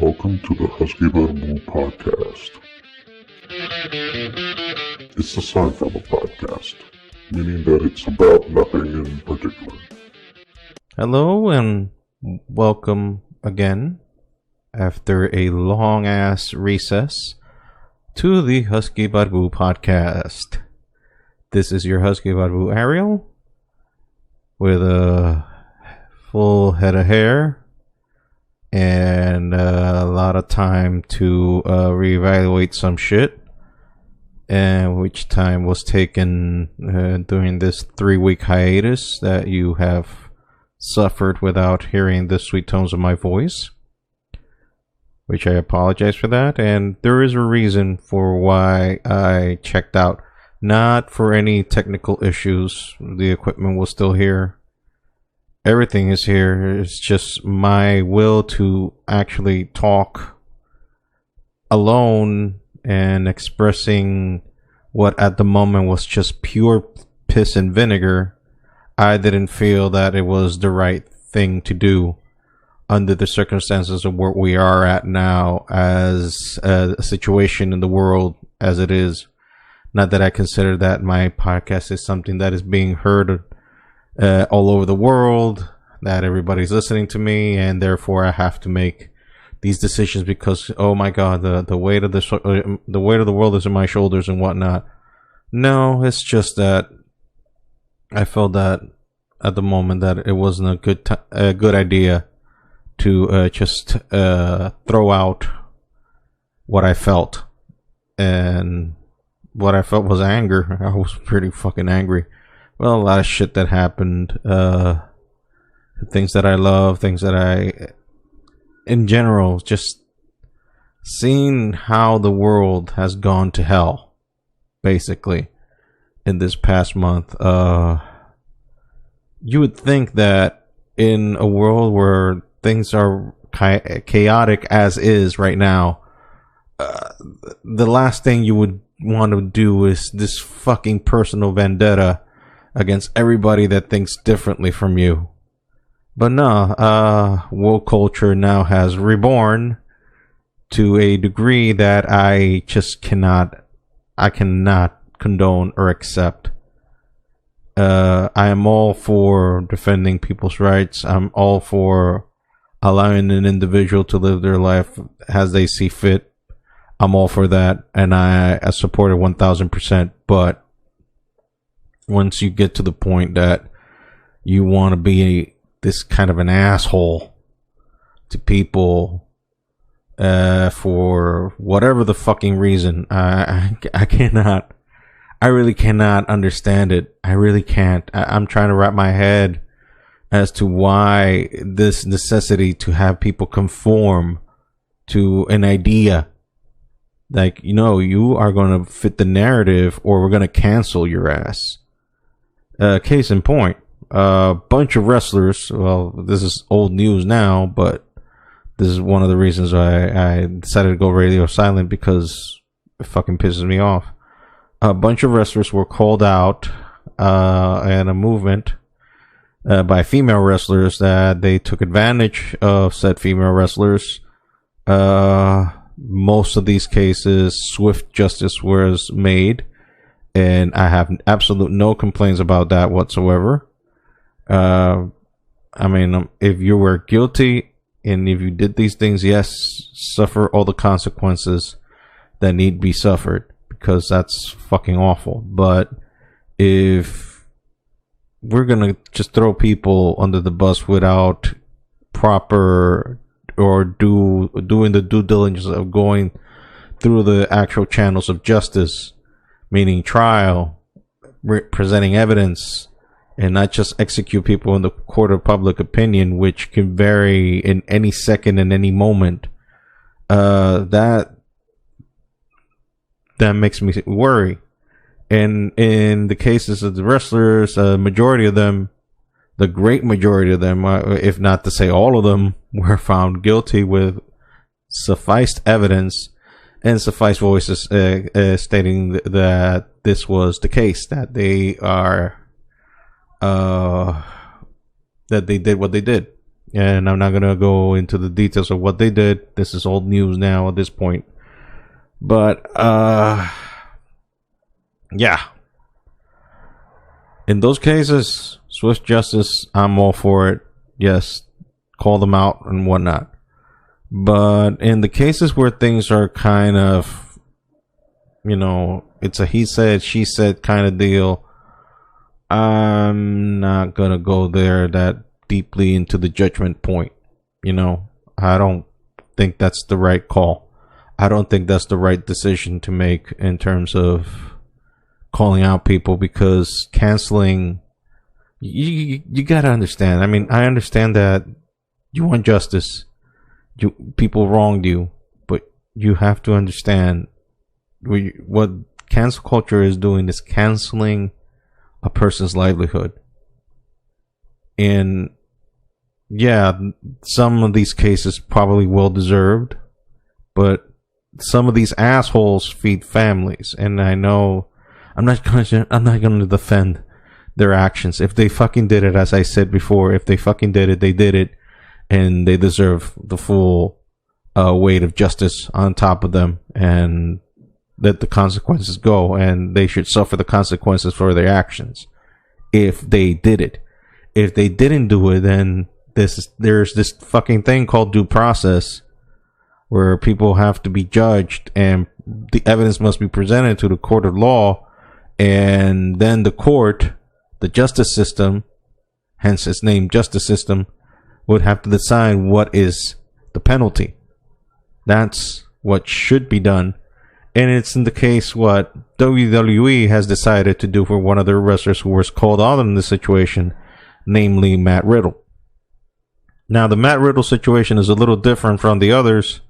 Welcome to the Husky Bamboo Podcast. It's a Seinfeld podcast, meaning that it's about nothing in particular. Hello and welcome again, after a long-ass recess, to the Husky Bamboo Podcast. This is your Husky Bamboo Ariel, with a full head of hair and a lot of time to reevaluate some shit, and which time was taken during this 3-week hiatus that you have suffered without hearing the sweet tones of my voice, which I apologize for that. And there is a reason for why I checked out. Not for any technical issues. The equipment was still here. Everything is here. It's just my will to actually talk alone and expressing what at the moment was just pure piss and vinegar. I didn't feel that it was the right thing to do under the circumstances of where we are at now as a situation in the world as it is. Not that I consider that my podcast is something that is being heard all over the world, that everybody's listening to me, and therefore I have to make these decisions because, oh my god, the weight of the weight of the world is on my shoulders and whatnot. No, it's just that I felt that at the moment that it wasn't a good idea to just throw out what I felt. And what I felt was anger. I was pretty fucking angry. Well, a lot of shit that happened. Things that I love, things that in general, just seeing how the world has gone to hell, basically, in this past month. You would think that in a world where things are chaotic as is right now, the last thing you would want to do is this fucking personal vendetta against everybody that thinks differently from you. But no, woke culture now has reborn to a degree that I just cannot condone or accept. I am all for defending people's rights. I'm all for allowing an individual to live their life as they see fit. I'm all for that, and I support it 1000%. But once you get to the point that you want to be this kind of an asshole to people for whatever the fucking reason, I cannot. I really cannot understand it. I really can't. I'm trying to wrap my head as to why this necessity to have people conform to an idea. Like, you are going to fit the narrative or we're going to cancel your ass. Case in point, a bunch of wrestlers, well, this is old news now, but this is one of the reasons why I decided to go radio silent, because it fucking pisses me off. A bunch of wrestlers were called out in a movement by female wrestlers that they took advantage of said female wrestlers. Most of these cases, swift justice was made, and I have absolute no complaints about that whatsoever. I mean, if you were guilty and if you did these things, yes, suffer all the consequences that need be suffered, because that's fucking awful. But if we're gonna just throw people under the bus without proper or doing the due diligence of going through the actual channels of justice, meaning trial, presenting evidence, and not just execute people in the court of public opinion, which can vary in any second and any moment, that makes me worry. And in the cases of the wrestlers, majority of them, the great majority of them, if not to say all of them, were found guilty with sufficed evidence and suffice voices stating that this was the case, that they are that they did what they did. And I'm not going to go into the details of what they did. This is old news now at this point. But, yeah. In those cases, swift justice, I'm all for it. Yes, call them out and whatnot. But in the cases where things are kind of, it's a he said, she said kind of deal, I'm not going to go there that deeply into the judgment point. I don't think that's the right call. I don't think that's the right decision to make in terms of calling out people, because canceling, you got to understand. I mean, I understand that you want justice. People wronged you, but you have to understand what cancel culture is doing is canceling a person's livelihood. And yeah, some of these cases probably well deserved, but some of these assholes feed families, and I know I'm not going to defend their actions. If they fucking did it, as I said before, if they fucking did it, they did it, and they deserve the full weight of justice on top of them, and let the consequences go, and they should suffer the consequences for their actions if they did it. If they didn't do it, then there's this fucking thing called due process, where people have to be judged and the evidence must be presented to the court of law, and then the court, the justice system, hence its name, justice system, would have to decide what is the penalty. That's what should be done. And it's in the case what WWE has decided to do for one of their wrestlers who was called out in this situation, namely Matt Riddle. Now, the Matt Riddle situation is a little different from the others,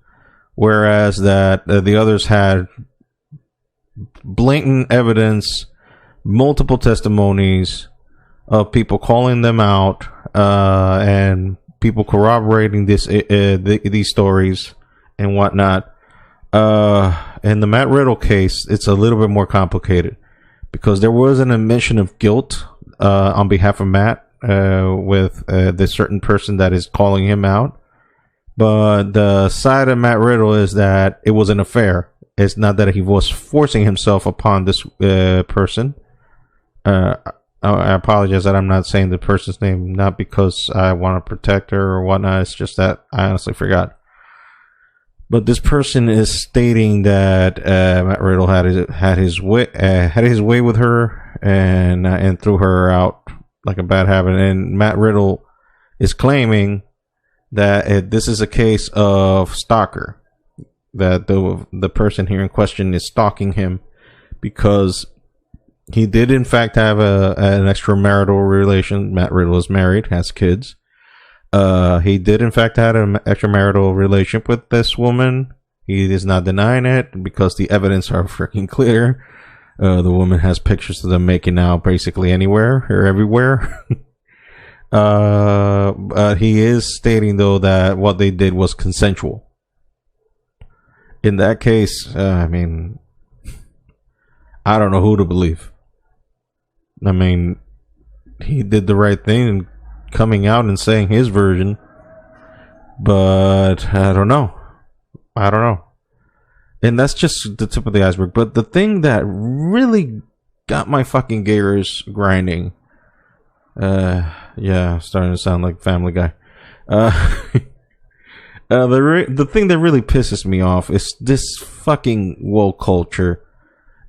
whereas that the others had blatant evidence, multiple testimonies of people calling them out, and people corroborating these stories and whatnot. In the Matt Riddle case, it's a little bit more complicated, because there was an admission of guilt on behalf of Matt with this certain person that is calling him out. But the side of Matt Riddle is that it was an affair. It's not that he was forcing himself upon this person. I apologize that I'm not saying the person's name, not because I want to protect her or whatnot. It's just that I honestly forgot. But this person is stating that Matt Riddle had his way with her and threw her out like a bad habit. And Matt Riddle is claiming that this is a case of stalker, that the person here in question is stalking him because he did in fact have an extramarital relation. Matt Riddle is married, has kids. He did in fact have an extramarital relationship with this woman. He is not denying it because the evidence are freaking clear. The woman has pictures of them making out basically anywhere or everywhere. But he is stating though that what they did was consensual. In that case, I mean, I don't know who to believe. I mean, he did the right thing in coming out and saying his version, but I don't know. And that's just the tip of the iceberg. But the thing that really got my fucking gears grinding, yeah, starting to sound like Family Guy. The thing that really pisses me off is this fucking woke culture.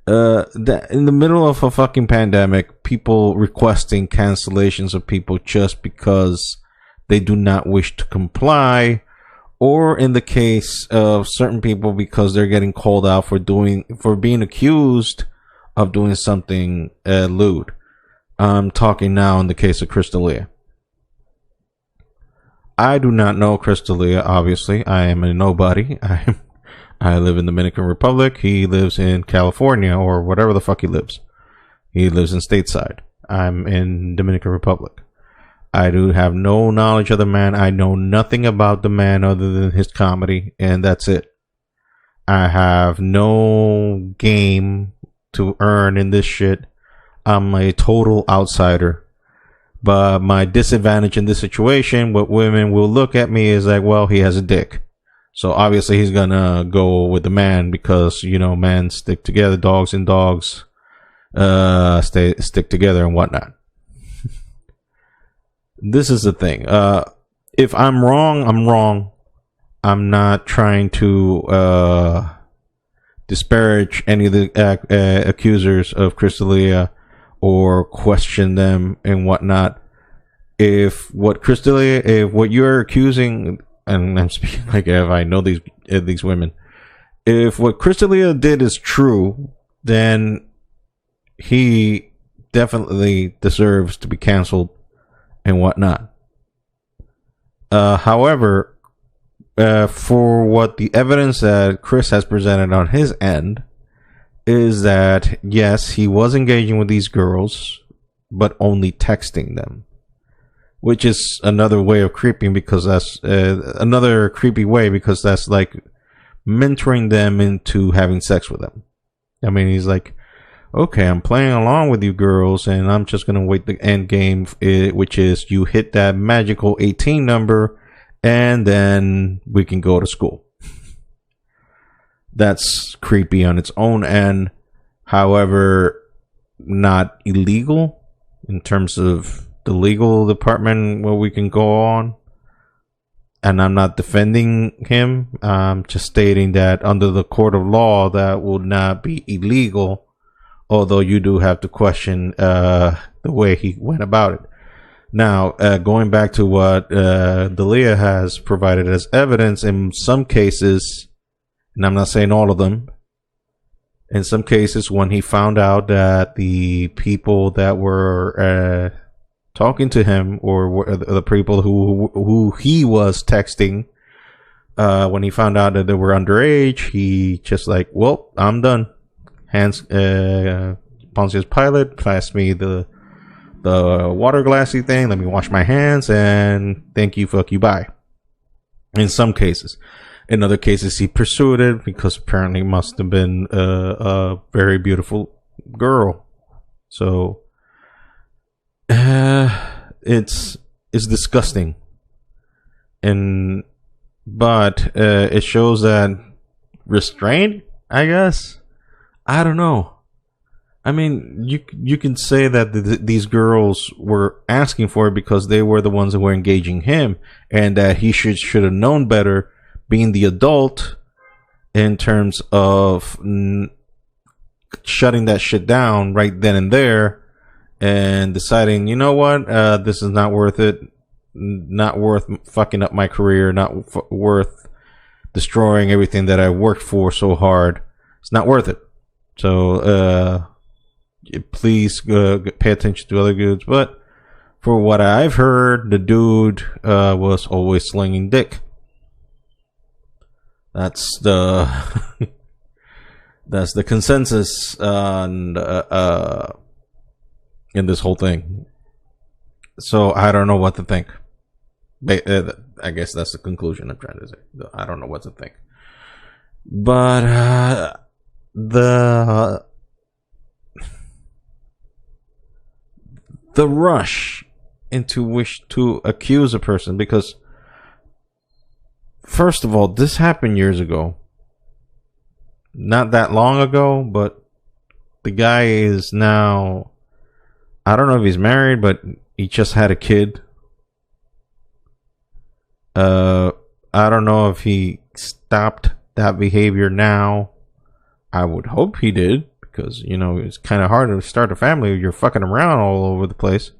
That in the middle of a fucking pandemic, people requesting cancellations of people just because they do not wish to comply, or in the case of certain people because they're getting called out for being accused of doing something lewd. I'm talking now in the case of Crystalia. I do not know Crystalia, obviously. I am a nobody. I live in the Dominican Republic. He lives in California or whatever the fuck he lives. He lives in stateside. I'm in Dominican Republic. I do have no knowledge of the man. I know nothing about the man other than his comedy, and that's it. I have no game to earn in this shit. I'm a total outsider. But my disadvantage in this situation, what women will look at me is like, well, he has a dick. So obviously he's gonna go with the man because, men stick together, dogs and dogs stick together and whatnot. This is the thing. If I'm wrong, I'm wrong. I'm not trying to disparage any of the accusers of Crystalia or question them and whatnot. If what you're accusing, and I'm speaking like if I know these women, if what Crystalia did is true, then he definitely deserves to be canceled and whatnot. However, for what the evidence that Chris has presented on his end is that, yes, he was engaging with these girls, but only texting them, which is another way of creeping, because that's another creepy way, because that's like mentoring them into having sex with them. I mean, he's like, okay, I'm playing along with you girls, and I'm just going to wait the end game, which is you hit that magical 18 number, and then we can go to school. That's creepy on its own end. However, not illegal in terms of the legal department where we can go on. And I'm not defending him. I'm just stating that under the court of law, that would not be illegal. Although you do have to question the way he went about it. Now, going back to what Dalia has provided as evidence, in some cases, and I'm not saying all of them, in some cases when he found out that the people that were talking to him, or the people who he was texting, when he found out that they were underage, he just like, well, I'm done. Hands, Pontius Pilate, pass me the water glassy thing, let me wash my hands, and thank you, fuck you, bye. In some cases. In other cases, he pursued it because apparently must have been a very beautiful girl. So it's disgusting, but it shows that restraint, I guess. I don't know. I mean, you can say that these girls were asking for it because they were the ones that were engaging him, and that he should have known better, being the adult, in terms of shutting that shit down right then and there, and deciding, you know what, this is not worth it, not worth fucking up my career, not worth destroying everything that I worked for so hard. It's not worth it. So please pay attention to other dudes. But for what I've heard, the dude was always slinging dick. That's the that's the consensus on in this whole thing. So I don't know what to think. I guess that's the conclusion I'm trying to say. I don't know what to think. But the rush into wish to accuse a person, because first of all, this happened years ago, not that long ago, but the guy is now, I don't know if he's married, but he just had a kid. I don't know if he stopped that behavior now. I would hope he did, because, it's kind of hard to start a family. You're fucking around all over the place.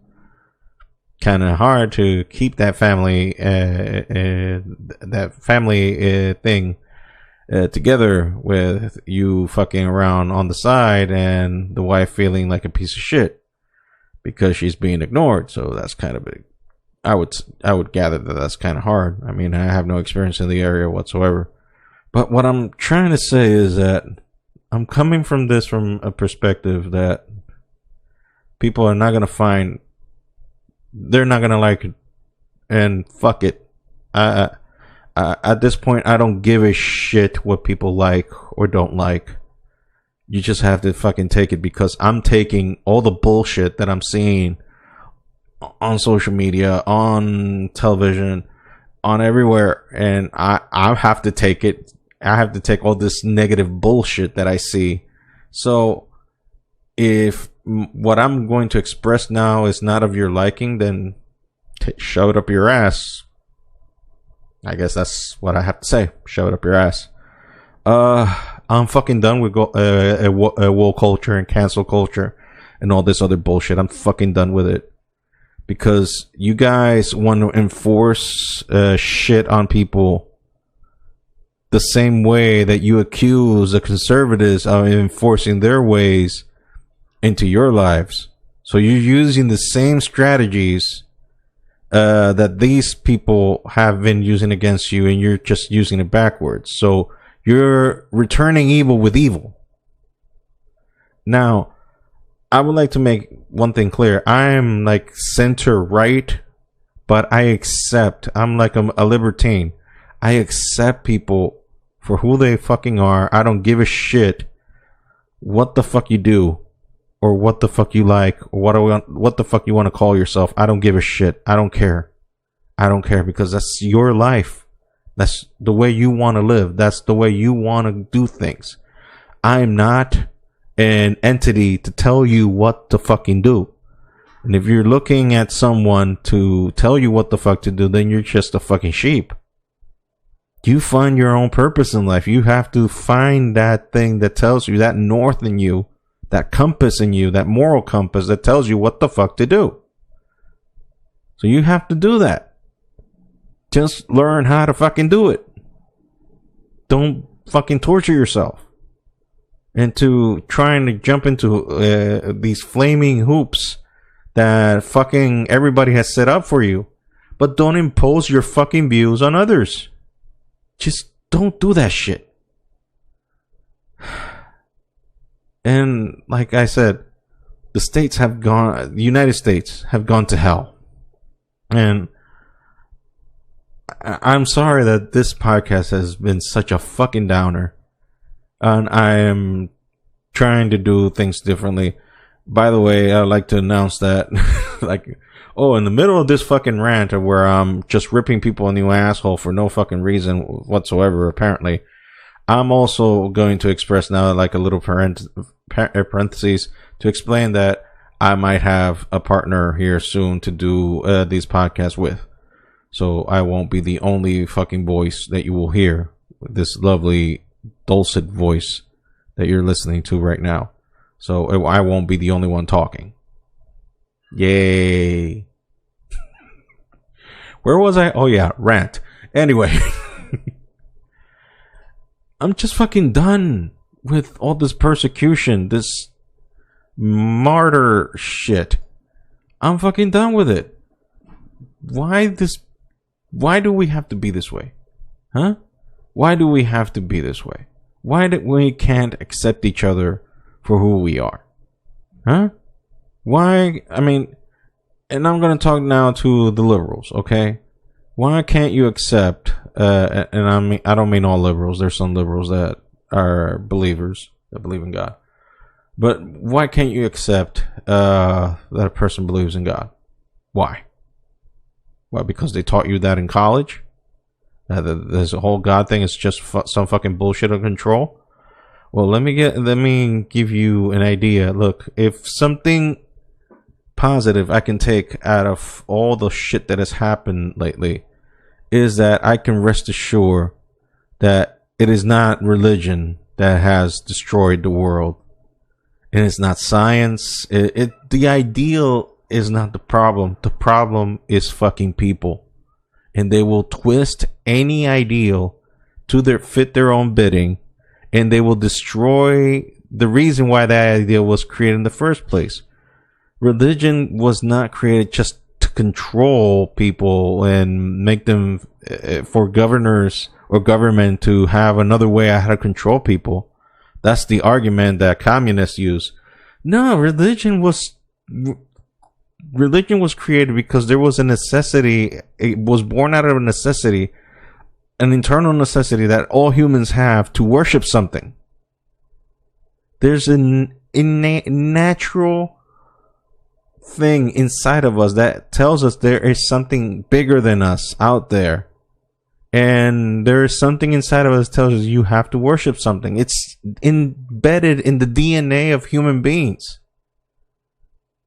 Kind of hard to keep that family, thing together with you fucking around on the side and the wife feeling like a piece of shit because she's being ignored. So that's kind of big. I would gather that that's kind of hard. I mean, I have no experience in the area whatsoever. But what I'm trying to say is that I'm coming from this from a perspective that people are not going to find, they're not going to like it, and fuck it. At this point, I don't give a shit what people like or don't like. You just have to fucking take it, because I'm taking all the bullshit that I'm seeing on social media, on television, on everywhere, and I have to take it. I have to take all this negative bullshit that I see. So if what I'm going to express now is not of your liking, then shove it up your ass. I guess that's what I have to say. Shove it up your ass. I'm fucking done with woke culture and cancel culture and all this other bullshit. I'm fucking done with it. Because you guys want to enforce shit on people the same way that you accuse the conservatives of enforcing their ways into your lives. So you're using the same strategies that these people have been using against you, and you're just using it backwards. So you're returning evil with evil. Now, I would like to make one thing clear. I'm like center right, but I'm like a libertine. I accept people for who they fucking are. I don't give a shit what the fuck you do or what the fuck you like or what the fuck you want to call yourself. I don't give a shit. I don't care. I don't care, because that's your life. That's the way you want to live. That's the way you want to do things. I'm not an entity to tell you what to fucking do. And if you're looking at someone to tell you what the fuck to do, then you're just a fucking sheep. You find your own purpose in life. You have to find that thing that tells you, that north in you, that compass in you, that moral compass that tells you what the fuck to do. So you have to do that. Just learn how to fucking do it. Don't fucking torture yourself into trying to jump into these flaming hoops that fucking everybody has set up for you. But don't impose your fucking views on others. Just don't do that shit. And like I said, the United States have gone to hell. And I'm sorry that this podcast has been such a fucking downer. And I am trying to do things differently. By the way, I'd like to announce that, in the middle of this fucking rant where I'm just ripping people a new asshole for no fucking reason whatsoever, apparently, I'm also going to express now like a little parentheses to explain that I might have a partner here soon to do these podcasts with. So I won't be the only fucking voice that you will hear. This lovely dulcet voice that you're listening to right now. So I won't be the only one talking. Yay. Where was I? Oh yeah, rant. Anyway. I'm just fucking done with all this persecution, this martyr shit. I'm fucking done with it. Why do we have to be this way? Huh? Why do we have to be this way? Why do we can't accept each other for who we are? Huh? Why? I mean, and I'm going to talk now to the liberals, okay? Why can't you accept, and I don't mean all liberals. There's some liberals that are believers, that believe in God. But why can't you accept that a person believes in God? Why? Why? Because they taught you that in college? This whole God thing is just some fucking bullshit of control? Well, let me give you an idea. Look, if something positive I can take out of all the shit that has happened lately is that I can rest assured that it is not religion that has destroyed the world. And it's not science. The ideal is not the problem. The problem is fucking people. And they will twist any ideal to fit their own bidding, and they will destroy the reason why that idea was created in the first place. Religion was not created just to control people and make them for governors or government to have another way on how to control people. That's the argument that communists use. No, religion was created because there was a necessity. It was born out of a necessity, an internal necessity that all humans have to worship something. There's an innate natural thing inside of us that tells us there is something bigger than us out there. And there is something inside of us that tells us you have to worship something. It's embedded in the DNA of human beings.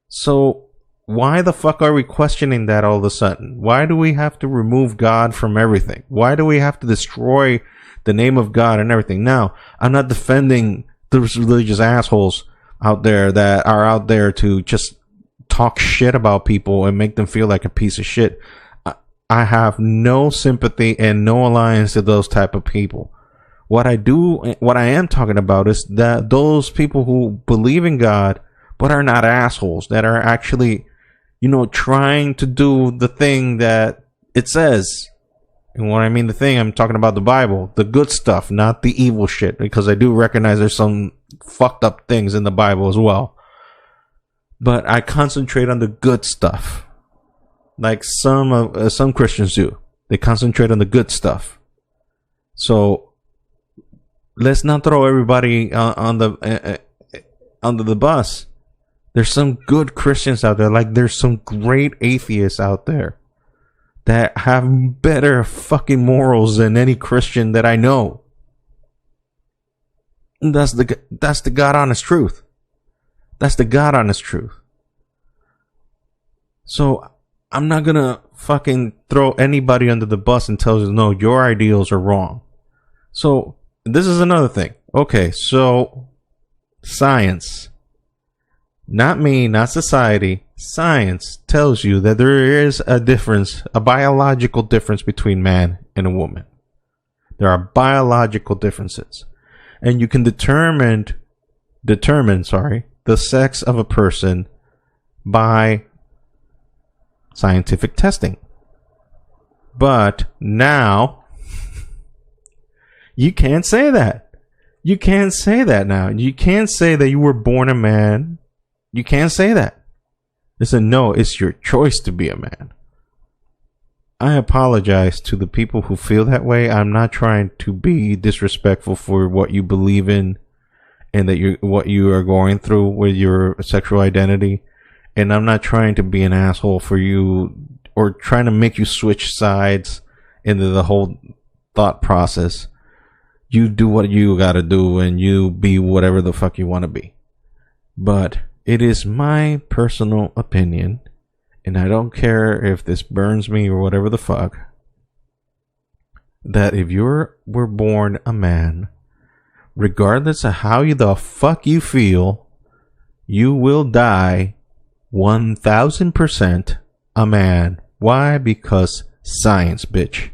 So why the fuck are we questioning that all of a sudden? Why do we have to remove God from everything? Why do we have to destroy the name of God and everything? Now, I'm not defending those religious assholes out there that are out there to just talk shit about people and make them feel like a piece of shit. I have no sympathy and no alliance to those type of people. What I am talking about is that those people who believe in God but are not assholes, that are actually, trying to do the thing that it says. And when I mean the thing, I'm talking about the Bible, the good stuff, not the evil shit, because I do recognize there's some fucked up things in the Bible as well. But I concentrate on the good stuff, like some Christians do. They concentrate on the good stuff. So let's not throw everybody under the bus. There's some good Christians out there, like there's some great atheists out there that have better fucking morals than any Christian that I know. And that's the God honest truth. That's the God honest truth. So I'm not gonna fucking throw anybody under the bus and tell you, no, your ideals are wrong. So this is another thing. Okay, so science. Not me, not society. Science tells you that there is a difference, a biological difference between man and a woman. There are biological differences. And you can determine, the sex of a person by scientific testing. But now, you can't say that. You can't say that now. You can't say that you were born a man. You can't say that. Listen, no, it's your choice to be a man. I apologize to the people who feel that way. I'm not trying to be disrespectful for what you believe in and that what you are going through with your sexual identity. And I'm not trying to be an asshole for you or trying to make you switch sides into the whole thought process. You do what you gotta do and you be whatever the fuck you want to be. But it is my personal opinion, and I don't care if this burns me or whatever the fuck, that if you were born a man, regardless of how the fuck you feel, you will die 1000% a man. Why? Because science, bitch.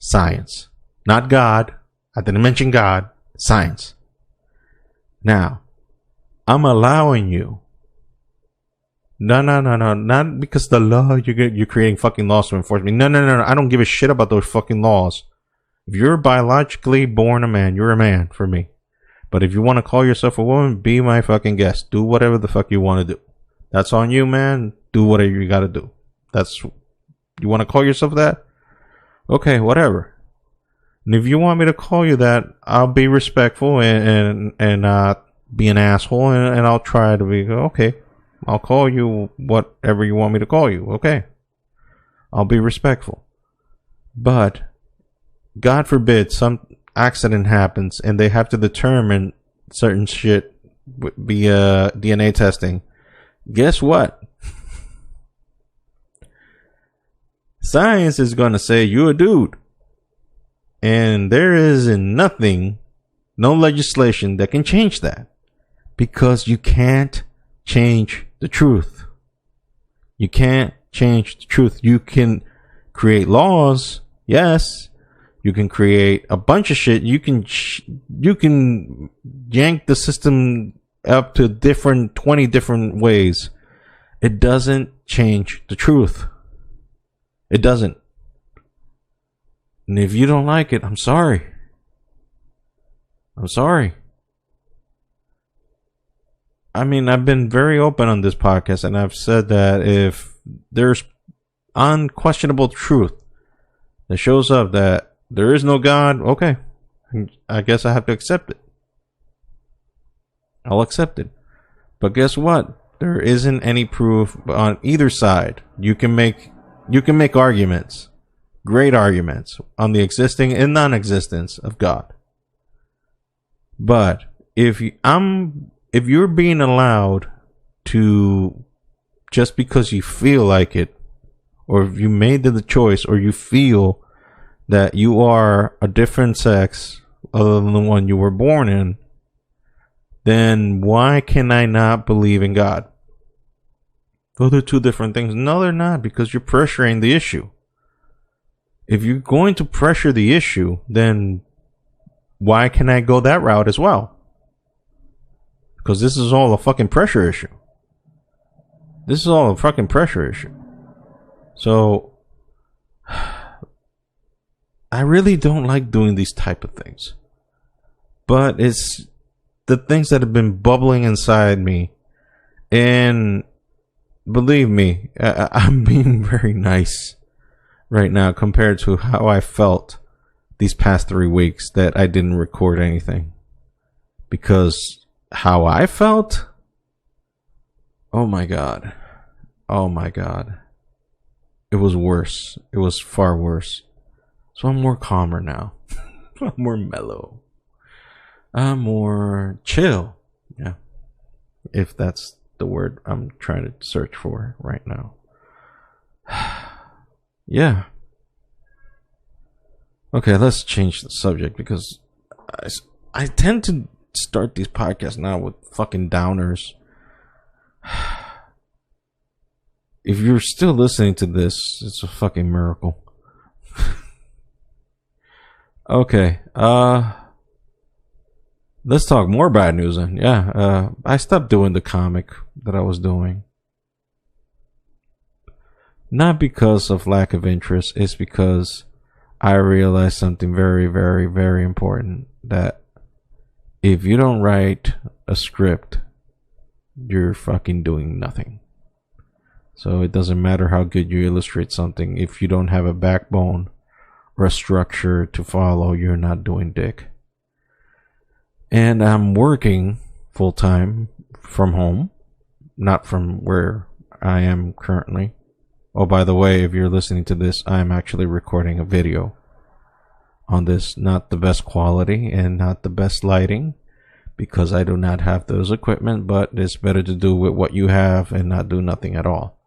Science. Not God. I didn't mention God. Science. Now, I'm allowing you. No. Not because the law, you're creating fucking laws to enforce me. No. I don't give a shit about those fucking laws. If you're biologically born a man, you're a man for me. But if you want to call yourself a woman, be my fucking guest. Do whatever the fuck you want to do. That's on you, man. Do whatever you got to do. You want to call yourself that? Okay, whatever. And if you want me to call you that, I'll be respectful and not be an asshole, and I'll try to be okay. I'll call you whatever you want me to call you. Okay. I'll be respectful. But God forbid some accident happens and they have to determine certain shit via DNA testing. Guess what? Science is going to say you're a dude. And there is nothing, no legislation that can change that. Because you can't change the truth. You can't change the truth. You can create laws, yes. You can create a bunch of shit. You can yank the system up to 20 different ways. It doesn't change the truth. It doesn't. And if you don't like it, I'm sorry. I'm sorry. I mean, I've been very open on this podcast, and I've said that if there's unquestionable truth that shows up that there is no God, okay, I guess I have to accept it. I'll accept it. But guess what? There isn't any proof on either side. You can make arguments, great arguments, on the existing and non-existence of God. But if you're being allowed to, just because you feel like it, or if you made the choice, or you feel that you are a different sex other than the one you were born in, then why can I not believe in God? Well, they're two different things. No, they're not, because you're pressuring the issue. If you're going to pressure the issue, then why can I go that route as well? Because this is all a fucking pressure issue. This is all a fucking pressure issue. So, I really don't like doing these type of things. But it's the things that have been bubbling inside me. And believe me, I'm being very nice right now compared to how I felt these past 3 weeks that I didn't record anything. Because how I felt? Oh my God. Oh my God. It was worse. It was far worse. So I'm more calmer now. I'm more mellow. I'm more chill. Yeah. If that's the word I'm trying to search for right now. Yeah. Okay, let's change the subject, because I tend to start these podcasts now with fucking downers. If you're still listening to this, it's a fucking miracle. Okay, let's talk more bad news then. Yeah, I stopped doing the comic that I was doing. Not because of lack of interest, it's because I realized something very, very, very important. That if you don't write a script, you're fucking doing nothing. So it doesn't matter how good you illustrate something. If you don't have a backbone or a structure to follow, you're not doing dick. And I'm working full time from home, not from where I am currently. Oh, by the way, if you're listening to this, I'm actually recording a video on this. Not the best quality and not the best lighting, because I do not have those equipment, but it's better to do with what you have and not do nothing at all.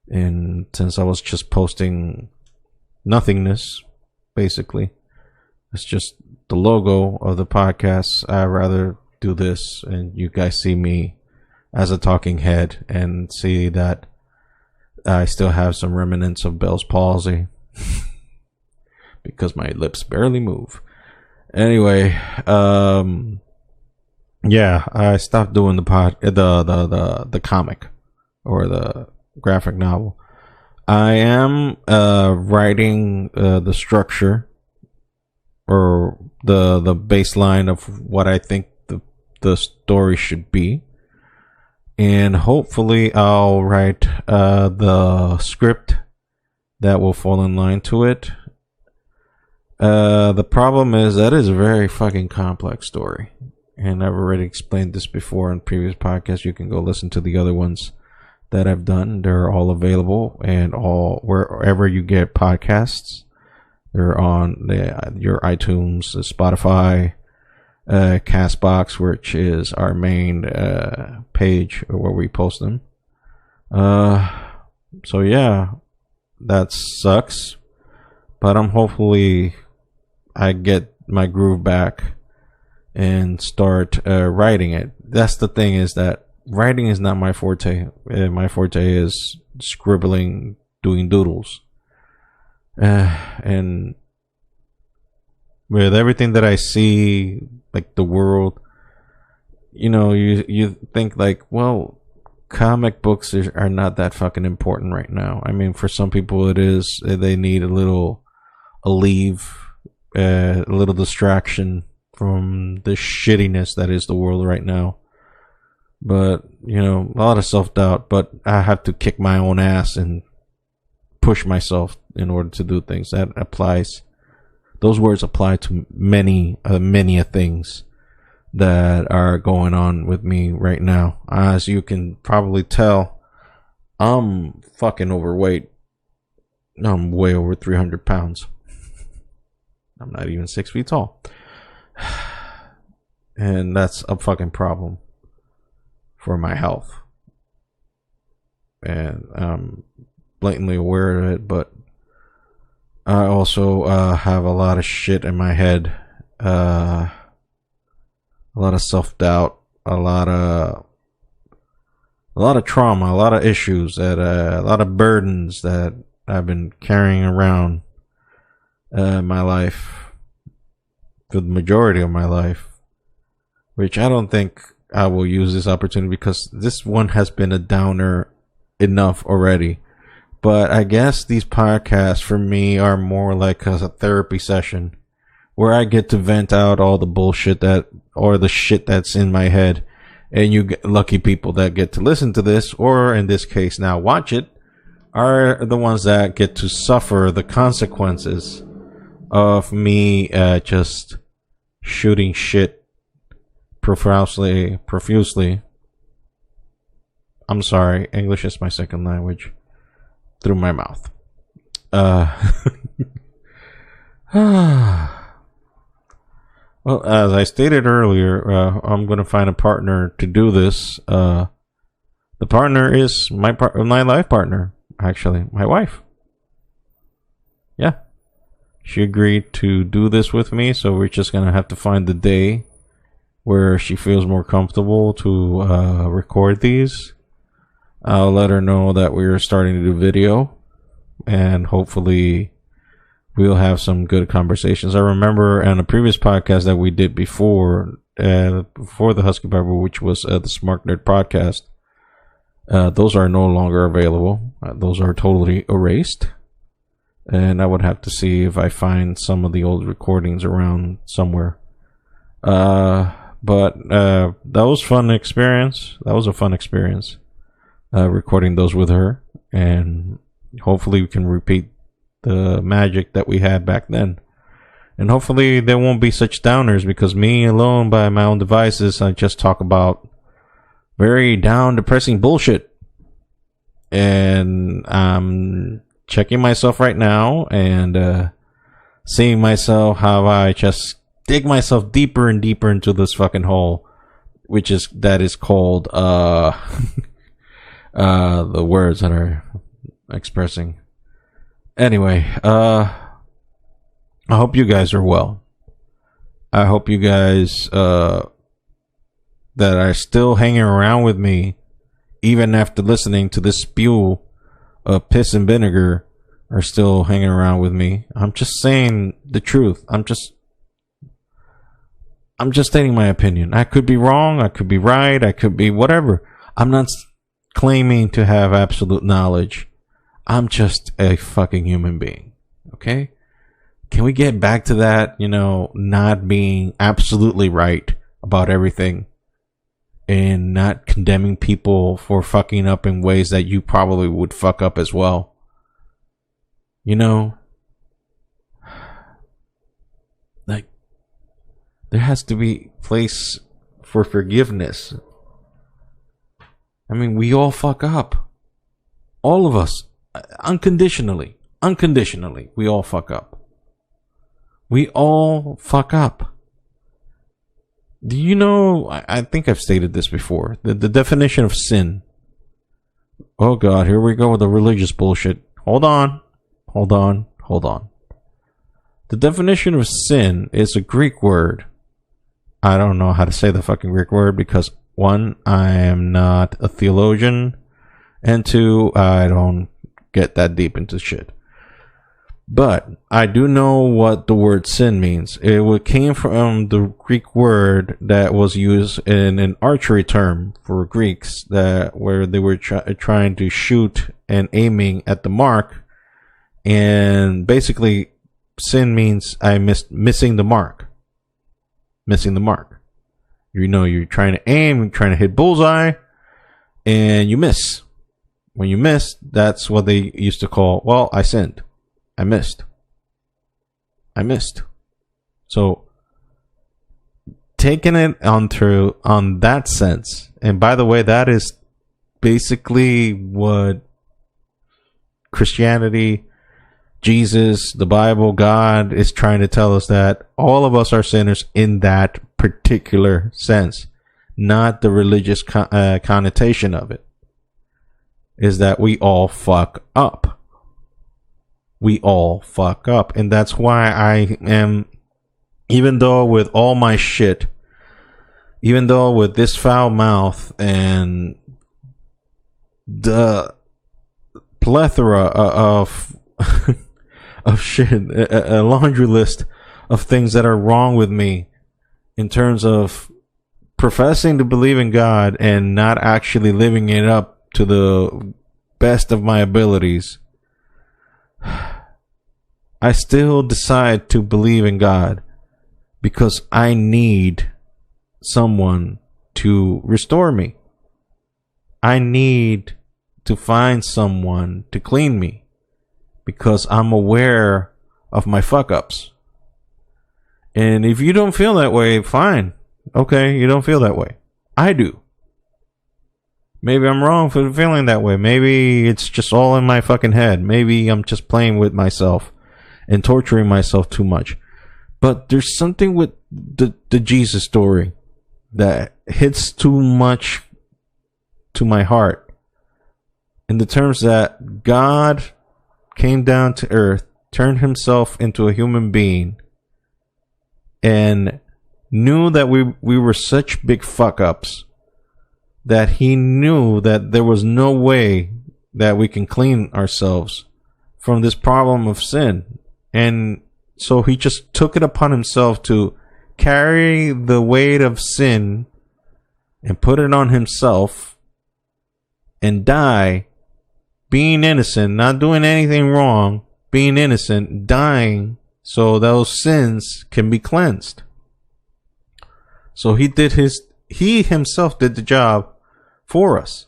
And since I was just posting nothingness, basically, it's just the logo of the podcast, I'd rather do this and you guys see me as a talking head and see that I still have some remnants of Bell's palsy because my lips barely move. Anyway, yeah, I stopped doing the comic or the graphic novel. I am writing the structure or the baseline of what I think the story should be, and hopefully I'll write the script that will fall in line to it. The problem is that is a very fucking complex story, and I've already explained this before in previous podcasts. You can go listen to the other ones that I've done. They're all available, and all wherever you get podcasts. They're on your iTunes, Spotify, Castbox, which is our main page where we post them. So yeah, that sucks, but hopefully I get my groove back and start writing it. That's the thing, is that writing is not my forte. My forte is scribbling, doing doodles. And with everything that I see, like the world, you think like, well, comic books are not that fucking important right now. I mean, for some people it is. They need a little distraction from the shittiness that is the world right now. But, a lot of self-doubt, but I have to kick my own ass and push myself in order to do things. That applies. Those words apply to many things that are going on with me right now. As you can probably tell, I'm fucking overweight. I'm way over 300 pounds. I'm not even 6 feet tall. And that's a fucking problem for my health. And I'm blatantly aware of it, but I also have a lot of shit in my head. A lot of self-doubt, a lot of trauma, a lot of issues, that a lot of burdens that I've been carrying around my life for the majority of my life, which I don't think I will use this opportunity, because this one has been a downer enough already. But I guess these podcasts for me are more like a therapy session where I get to vent out all the bullshit or the shit that's in my head. And you get lucky people that get to listen to this, or in this case now watch it, are the ones that get to suffer the consequences of me just shooting shit profusely. I'm sorry, English is my second language. Through my mouth. Well, as I stated earlier, I'm going to find a partner to do this. The partner is my life partner, actually, my wife. Yeah. She agreed to do this with me, so we're just going to have to find the day where she feels more comfortable to record these. I'll let her know that we're starting to do video, and hopefully we'll have some good conversations. I remember on a previous podcast that we did before the Husky Bible, which was the Smart Nerd podcast, those are no longer available. Those are totally erased, and I would have to see if I find some of the old recordings around somewhere. But that was fun experience. That was a fun experience. Recording those with her, and hopefully we can repeat the magic that we had back then, and hopefully there won't be such downers, because me alone by my own devices, I just talk about very down, depressing bullshit, and I'm checking myself right now and seeing myself how I just dig myself deeper and deeper into this fucking hole, that is called the words that are expressing. Anyway, I hope you guys are well. I hope you guys that are still hanging around with me, even after listening to this spew of piss and vinegar, are still hanging around with me. I'm just saying the truth. I'm just stating my opinion. I could be wrong. I could be right. I could be whatever. I'm not claiming to have absolute knowledge. I'm just a fucking human being. Okay? Can we get back to that? Not being absolutely right about everything, and not condemning people for fucking up in ways that you probably would fuck up as well. Like, there has to be place for forgiveness. I mean, we all fuck up. All of us. Unconditionally, we all fuck up. We all fuck up. Do you know, I think I've stated this before, the definition of sin. Oh God, here we go with the religious bullshit. Hold on. The definition of sin is a Greek word. I don't know how to say the fucking Greek word, because 1, I am not a theologian, and 2, I don't get that deep into shit. But I do know what the word sin means. It came from the Greek word that was used in an archery term for Greeks, where they were trying to shoot and aiming at the mark. And basically, sin means missing the mark. Missing the mark. You're trying to aim, you're trying to hit bullseye, and you miss. When you miss, that's what they used to call, well, I sinned. I missed. So, taking it on that sense, and by the way, that is basically what Christianity, Jesus, the Bible, God is trying to tell us, that all of us are sinners in that particular sense, not the religious connotation of it. Is that we all fuck up. We all fuck up. And that's why I am, even though with all my shit, even though with this foul mouth and the plethora of of shit, a laundry list of things that are wrong with me in terms of professing to believe in God and not actually living it up to the best of my abilities, I still decide to believe in God because I need someone to restore me. I need to find someone to clean me because I'm aware of my fuck ups. And if you don't feel that way, fine. Okay, you don't feel that way. I do. Maybe I'm wrong for feeling that way. Maybe it's just all in my fucking head. Maybe I'm just playing with myself and torturing myself too much. But there's something with the Jesus story that hits too much to my heart, in the terms that God came down to earth, turned himself into a human being, and knew that we were such big fuck ups that he knew that there was no way that we can clean ourselves from this problem of sin. And so he just took it upon himself to carry the weight of sin and put it on himself and die being innocent, not doing anything wrong, being innocent, dying so those sins can be cleansed. So he himself did the job for us.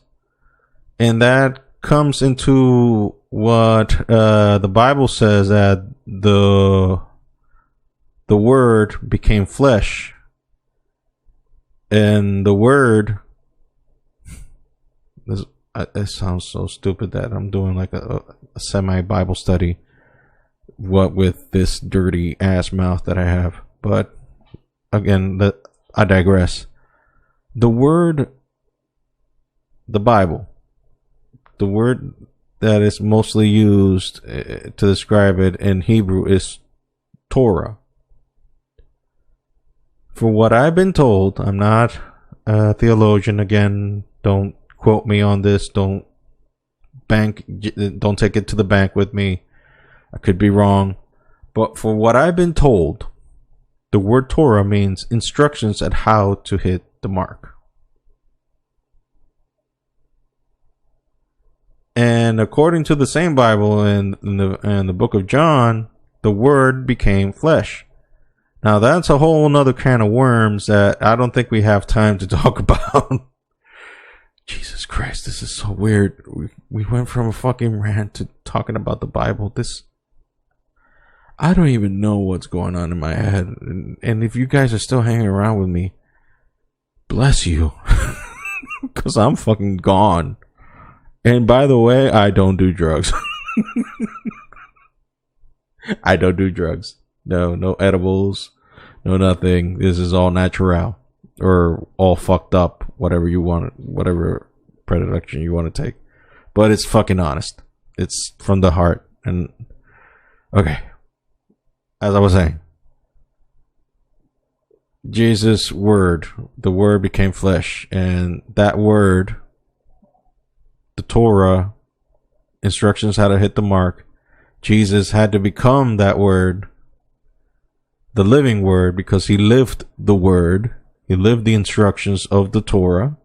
And that comes into what the Bible says, that the Word became flesh. And the Word, it sounds so stupid that I'm doing like a semi-Bible study, what with this dirty ass mouth that I have. But again, I digress. The Word, the Bible, the word that is mostly used to describe it in Hebrew is Torah. For what I've been told, I'm not a theologian, again, don't quote me on this, don't take it to the bank with me, I could be wrong, but for what I've been told, the word Torah means instructions at how to hit the mark. And according to the same Bible in the book of John, the Word became flesh. Now that's a whole nother can of worms that I don't think we have time to talk about. Jesus Christ, this is so weird. We went from a fucking rant to talking about the Bible. I don't even know what's going on in my head. And if you guys are still hanging around with me, bless you. Because I'm fucking gone. And by the way, I don't do drugs. I don't do drugs. No edibles. No nothing. This is all natural. Or all fucked up. Whatever you want. Whatever predilection you want to take. But it's fucking honest. It's from the heart. And okay. As I was saying, Jesus' word, the Word became flesh, and that word, the Torah, instructions how to hit the mark, Jesus had to become that word, the living word, because he lived the word, he lived the instructions of the Torah,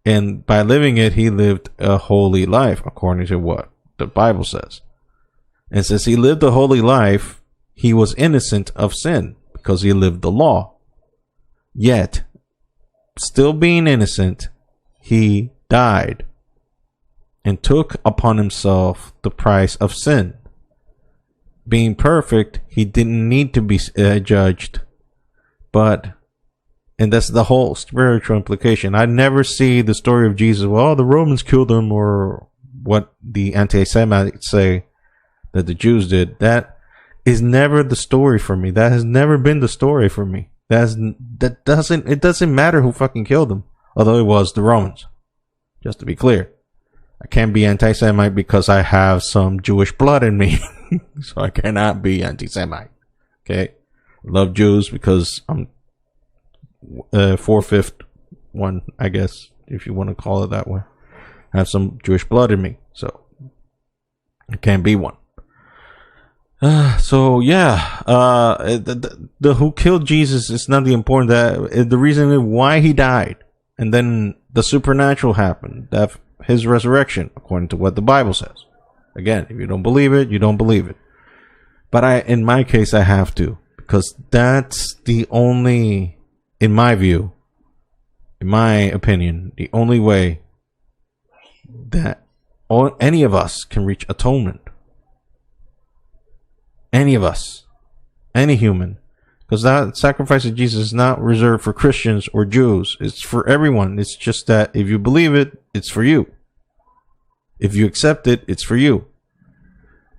and by living it, he lived a holy life, according to what the Bible says. And since he lived a holy life, he was innocent of sin because he lived the law. Yet, still being innocent, he died and took upon himself the price of sin. Being perfect, he didn't need to be judged, but And that's the whole spiritual implication. I never see the story of Jesus, well, the Romans killed him, or what the anti-Semites say that the Jews did. That is never the story for me. That has never been the story for me. It doesn't matter who fucking killed him. Although it was the Romans. Just to be clear. I can't be anti-Semite because I have some Jewish blood in me. So I cannot be anti-Semite. Okay? I love Jews because I'm 4/5 one, I guess, if you want to call it that way. I have some Jewish blood in me, so I can't be one. So yeah, the who killed Jesus is not the important. That the reason why he died, and then the supernatural happened. That his resurrection, according to what the Bible says. Again, if you don't believe it, you don't believe it. But in my case, I have to, because that's the only, in my view, in my opinion, the only way that any of us can reach atonement. Any of us. Any human. Because that sacrifice of Jesus is not reserved for Christians or Jews. It's for everyone. It's just that if you believe it, it's for you. If you accept it, it's for you.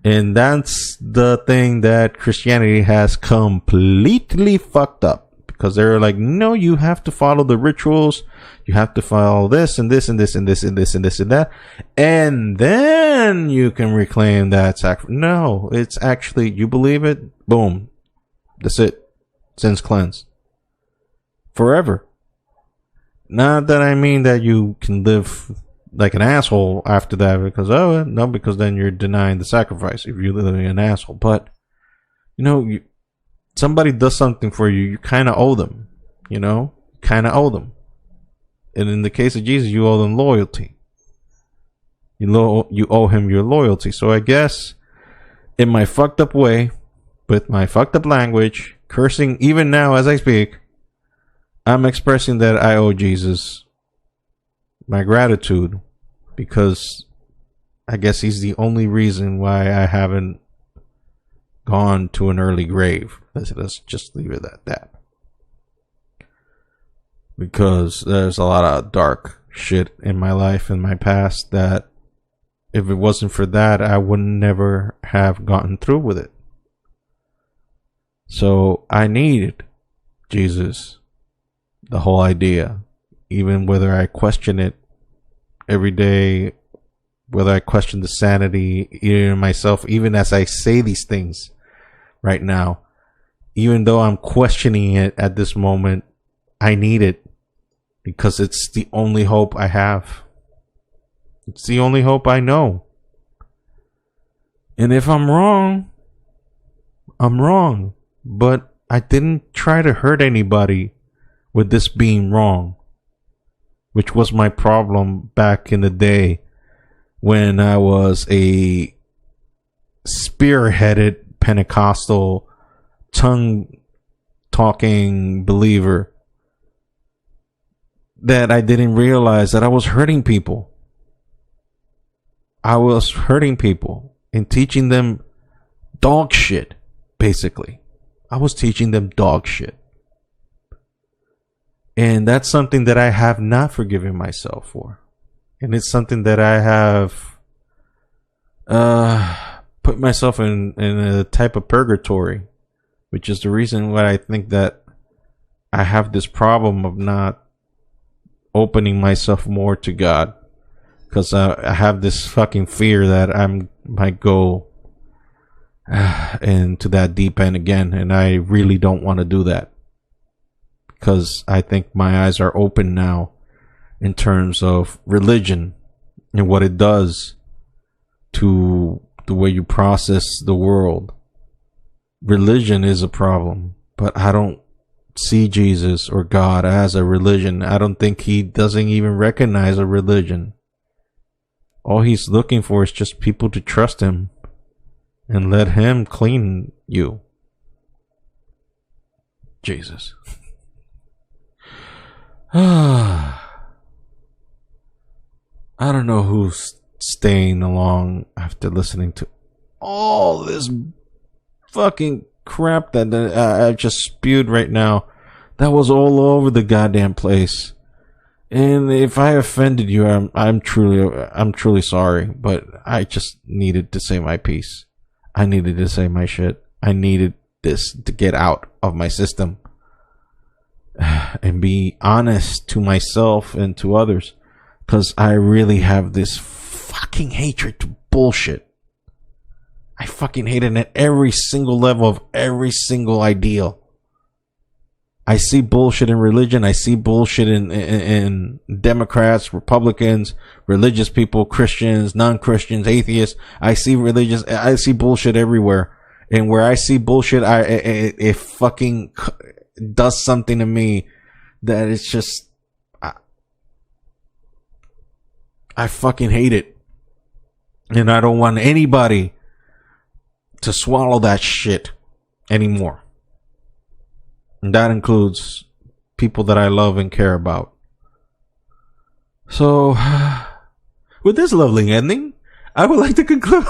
And that's the thing that Christianity has completely fucked up. Because they're like, no, you have to follow the rituals. You have to follow this and this and this and this and this and this and that. And then you can reclaim that sacrifice. No, it's actually, you believe it, boom. That's it. Sins cleansed. Forever. Not that I mean that you can live like an asshole after that because then you're denying the sacrifice if you're living an asshole. But, somebody does something for you, you kind of owe them, kind of owe them. And in the case of Jesus, you owe them loyalty. You owe him your loyalty. So I guess in my fucked up way, with my fucked up language, cursing even now as I speak, I'm expressing that I owe Jesus my gratitude, because I guess he's the only reason why I haven't gone to an early grave. Let's just leave it at that. Because there's a lot of dark shit in my life, in my past, that if it wasn't for that, I would never have gotten through with it. So I needed Jesus, the whole idea, even whether I question it every day, whether I question the sanity in myself, even as I say these things right now, even though I'm questioning it at this moment, I need it because it's the only hope I have. It's the only hope I know. And if I'm wrong, I'm wrong. But I didn't try to hurt anybody with this being wrong, which was my problem back in the day when I was a spearheaded Pentecostal tongue-talking believer, that I didn't realize that I was hurting people. I was hurting people and teaching them dog shit, basically. I was teaching them dog shit. And that's something that I have not forgiven myself for. And it's something that I have put myself in a type of purgatory, which is the reason why I think that I have this problem of not opening myself more to God. Because I have this fucking fear that I might go into that deep end again. And I really don't want to do that. Because I think my eyes are open now in terms of religion and what it does to the way you process the world. Religion is a problem, but I don't see Jesus or God as a religion. I don't think he doesn't even recognize a religion. All he's looking for is just people to trust him and let him clean you. Jesus. I don't know who's staying along after listening to all this fucking crap that I just spewed right now That was all over the goddamn place. And if I offended you, I'm truly sorry, but I just needed to say my piece. I needed to say my shit. I needed this to get out of my system and be honest to myself and to others, because I really have this fucking hatred to bullshit. I fucking hate it at every single level of every single ideal. I see bullshit in religion. I see bullshit in Democrats, Republicans, religious people, Christians, non-Christians, atheists. I see bullshit everywhere. And where I see bullshit, it fucking does something to me that it's just, I fucking hate it. And I don't want anybody to swallow that shit anymore. And that includes people that I love and care about. So, with this lovely ending, I would like to conclude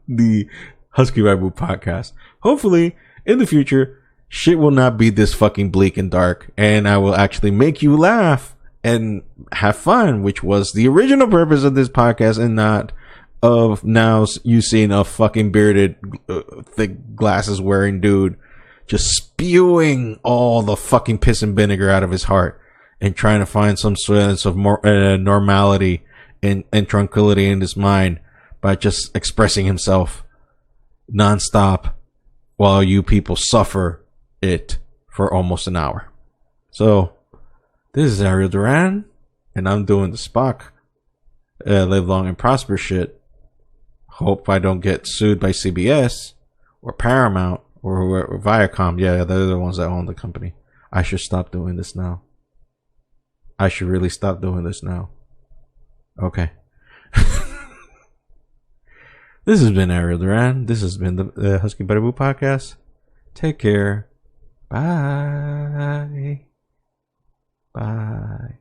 the Husky Bible podcast. Hopefully, in the future, shit will not be this fucking bleak and dark, and I will actually make you laugh and have fun, which was the original purpose of this podcast, and not of now you seeing a fucking bearded, thick glasses wearing dude just spewing all the fucking piss and vinegar out of his heart and trying to find some sense of more normality and tranquility in his mind by just expressing himself nonstop while you people suffer it for almost an hour. So, this is Ariel Duran, and I'm doing the Spock live long and prosper shit. Hope I don't get sued by CBS or Paramount or Viacom. Yeah, they're the ones that own the company. I should stop doing this now. I should really stop doing this now. Okay. This has been Ariel Duran. This has been the Husky Better Boo podcast. Take care. Bye. Bye.